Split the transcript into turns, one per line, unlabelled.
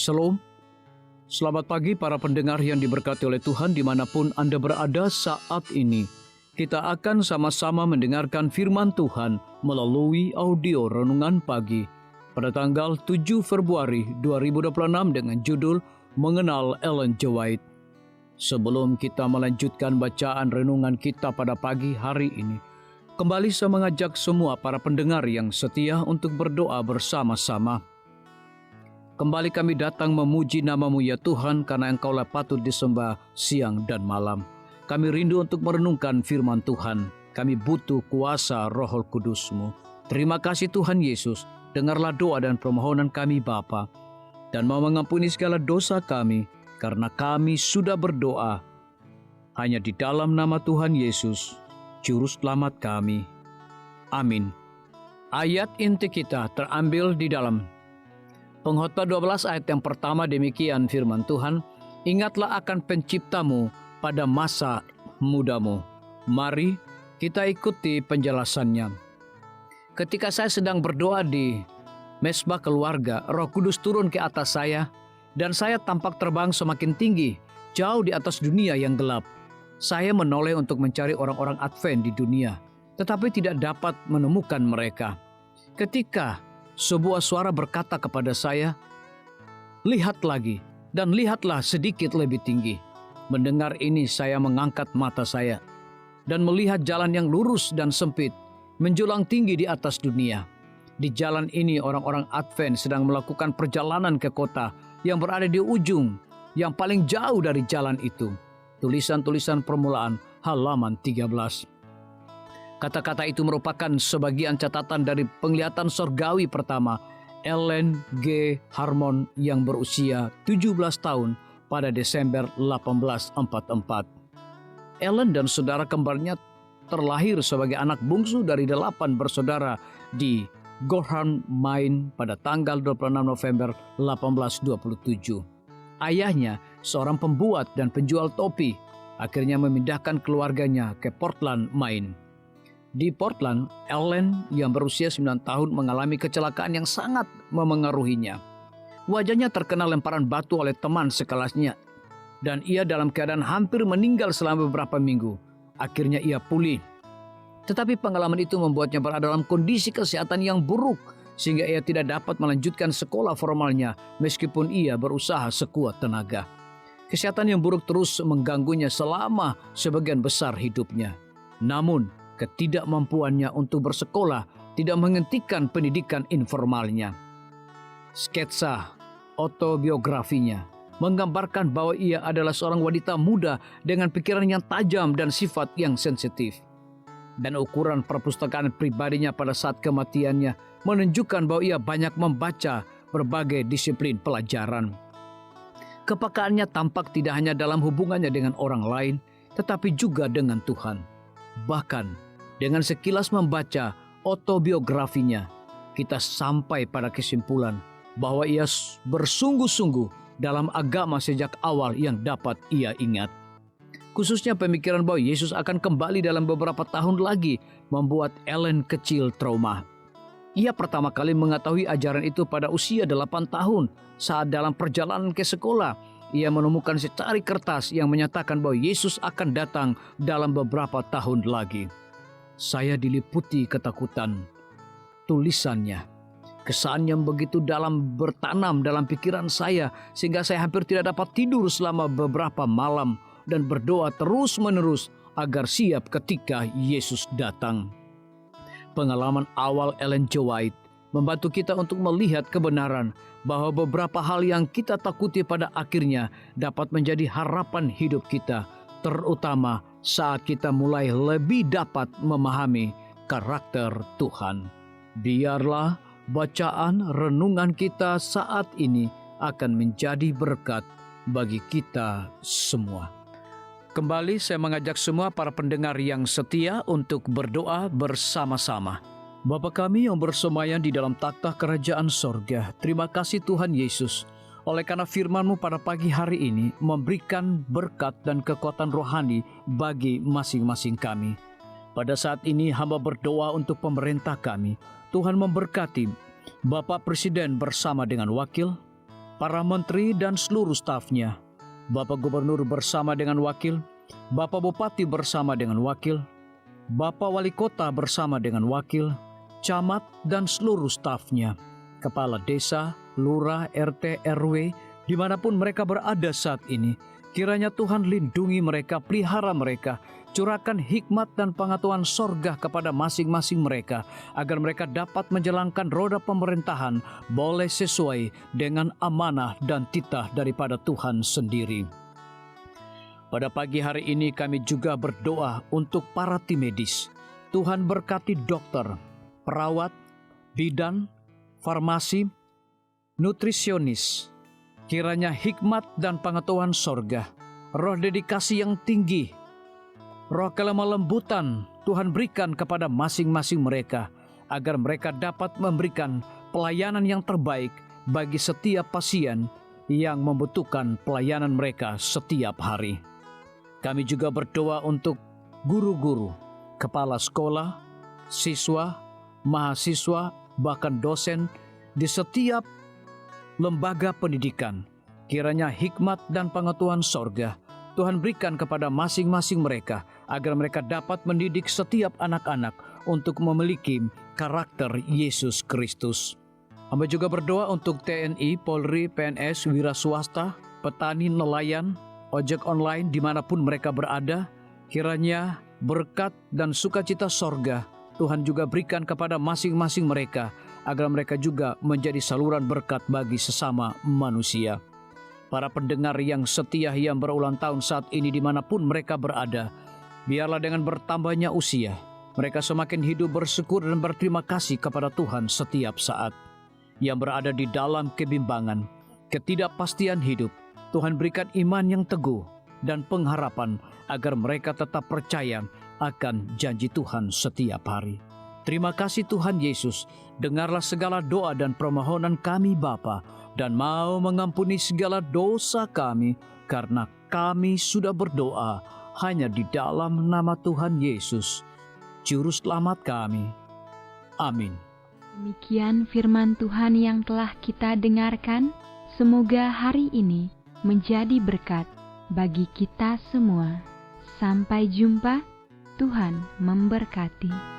Shalom. Selamat pagi para pendengar yang diberkati oleh Tuhan dimanapun Anda berada saat ini. Kita akan sama-sama mendengarkan firman Tuhan melalui audio Renungan Pagi pada tanggal 7 Februari 2026 dengan judul Mengenal Ellen G. White. Sebelum kita melanjutkan bacaan renungan kita pada pagi hari ini, kembali saya mengajak semua para pendengar yang setia untuk berdoa bersama-sama. Kembali kami datang memuji nama-Mu ya Tuhan, karena Engkaulah patut disembah siang dan malam. Kami rindu untuk merenungkan firman Tuhan. Kami butuh kuasa Roh Kudus-Mu. Terima kasih Tuhan Yesus. Dengarlah doa dan permohonan kami Bapa, dan mau mengampuni segala dosa kami, karena kami sudah berdoa hanya di dalam nama Tuhan Yesus, Juru Selamat kami. Amin. Ayat inti kita terambil di dalam Pengkhotbah 12 ayat yang pertama. Demikian firman Tuhan, ingatlah akan penciptamu pada masa mudamu. Mari kita ikuti penjelasannya. Ketika saya sedang berdoa di mesbah keluarga, Roh Kudus turun ke atas saya, dan saya tampak terbang semakin tinggi, jauh di atas dunia yang gelap. Saya menoleh untuk mencari orang-orang Advent di dunia, tetapi tidak dapat menemukan mereka. Ketika sebuah suara berkata kepada saya, lihat lagi, dan lihatlah sedikit lebih tinggi. Mendengar ini saya mengangkat mata saya, dan melihat jalan yang lurus dan sempit, menjulang tinggi di atas dunia. Di jalan ini orang-orang Advent sedang melakukan perjalanan ke kota yang berada di ujung, yang paling jauh dari jalan itu. Tulisan-tulisan permulaan halaman 13. Kata-kata itu merupakan sebagian catatan dari penglihatan sorgawi pertama Ellen G. Harmon yang berusia 17 tahun pada Desember 1844. Ellen dan saudara kembarnya terlahir sebagai anak bungsu dari 8 bersaudara di Gorham, Maine pada tanggal 26 November 1827. Ayahnya, seorang pembuat dan penjual topi, akhirnya memindahkan keluarganya ke Portland, Maine. Di Portland, Ellen yang berusia 9 tahun mengalami kecelakaan yang sangat memengaruhinya. Wajahnya terkena lemparan batu oleh teman sekelasnya, dan ia dalam keadaan hampir meninggal selama beberapa minggu. Akhirnya ia pulih. Tetapi pengalaman itu membuatnya berada dalam kondisi kesehatan yang buruk, sehingga ia tidak dapat melanjutkan sekolah formalnya meskipun ia berusaha sekuat tenaga. Kesehatan yang buruk terus mengganggunya selama sebagian besar hidupnya. Namun, ketidakmampuannya untuk bersekolah tidak menghentikan pendidikan informalnya. Sketsa autobiografinya menggambarkan bahwa ia adalah seorang wanita muda dengan pikiran yang tajam dan sifat yang sensitif. Dan ukuran perpustakaan pribadinya pada saat kematiannya menunjukkan bahwa ia banyak membaca berbagai disiplin pelajaran. Kepekaannya tampak tidak hanya dalam hubungannya dengan orang lain, tetapi juga dengan Tuhan. Bahkan dengan sekilas membaca autobiografinya, kita sampai pada kesimpulan bahwa ia bersungguh-sungguh dalam agama sejak awal yang dapat ia ingat. Khususnya pemikiran bahwa Yesus akan kembali dalam beberapa tahun lagi membuat Ellen kecil trauma. Ia pertama kali mengetahui ajaran itu pada usia 8 tahun saat dalam perjalanan ke sekolah. Ia menemukan secari kertas yang menyatakan bahwa Yesus akan datang dalam beberapa tahun lagi. Saya diliputi ketakutan. Tulisannya, kesan yang begitu dalam bertanam dalam pikiran saya sehingga saya hampir tidak dapat tidur selama beberapa malam dan berdoa terus-menerus agar siap ketika Yesus datang. Pengalaman awal Ellen G. White membantu kita untuk melihat kebenaran bahwa beberapa hal yang kita takuti pada akhirnya dapat menjadi harapan hidup kita, terutama saat kita mulai lebih dapat memahami karakter Tuhan. Biarlah bacaan renungan kita saat ini akan menjadi berkat bagi kita semua. Kembali saya mengajak semua para pendengar yang setia untuk berdoa bersama-sama. Bapa kami yang bersemayam di dalam takhta kerajaan sorga, terima kasih Tuhan Yesus, oleh karena firman-Mu pada pagi hari ini memberikan berkat dan kekuatan rohani bagi masing-masing kami. Pada saat ini hamba berdoa untuk pemerintah kami. Tuhan memberkati Bapak Presiden bersama dengan wakil, para menteri dan seluruh stafnya, Bapak Gubernur bersama dengan wakil, Bapak Bupati bersama dengan wakil, Bapak Wali Kota bersama dengan wakil, camat dan seluruh stafnya, kepala desa, lurah, RT, RW, dimanapun mereka berada saat ini. Kiranya Tuhan lindungi mereka, pelihara mereka, curahkan hikmat dan pengetahuan sorga kepada masing-masing mereka, agar mereka dapat menjalankan roda pemerintahan boleh sesuai dengan amanah dan titah daripada Tuhan sendiri. Pada pagi hari ini kami juga berdoa untuk para tim medis. Tuhan berkati dokter, perawat, bidan, farmasi, nutrisionis. Kiranya hikmat dan pengetahuan sorga, roh dedikasi yang tinggi, roh kelemah lembutan Tuhan berikan kepada masing-masing mereka, agar mereka dapat memberikan pelayanan yang terbaik bagi setiap pasien yang membutuhkan pelayanan mereka setiap hari. Kami juga berdoa untuk guru-guru, kepala sekolah, siswa, mahasiswa, bahkan dosen di setiap lembaga pendidikan. Kiranya hikmat dan pengetahuan sorga Tuhan berikan kepada masing-masing mereka, agar mereka dapat mendidik setiap anak-anak untuk memiliki karakter Yesus Kristus. Hamba juga berdoa untuk TNI, Polri, PNS, wira swasta, petani, nelayan, ojek online dimanapun mereka berada. Kiranya berkat dan sukacita sorga Tuhan juga berikan kepada masing-masing mereka, agar mereka juga menjadi saluran berkat bagi sesama manusia. Para pendengar yang setia yang berulang tahun saat ini dimanapun mereka berada, biarlah dengan bertambahnya usia, mereka semakin hidup bersyukur dan berterima kasih kepada Tuhan setiap saat. Yang berada di dalam kebimbangan, ketidakpastian hidup, Tuhan berikan iman yang teguh dan pengharapan, agar mereka tetap percaya akan janji Tuhan setiap hari. Terima kasih Tuhan Yesus, dengarlah segala doa dan permohonan kami Bapa, dan mau mengampuni segala dosa kami, karena kami sudah berdoa hanya di dalam nama Tuhan Yesus, Juru Selamat kami. Amin.
Demikian firman Tuhan yang telah kita dengarkan. Semoga hari ini menjadi berkat bagi kita semua. Sampai jumpa, Tuhan memberkati.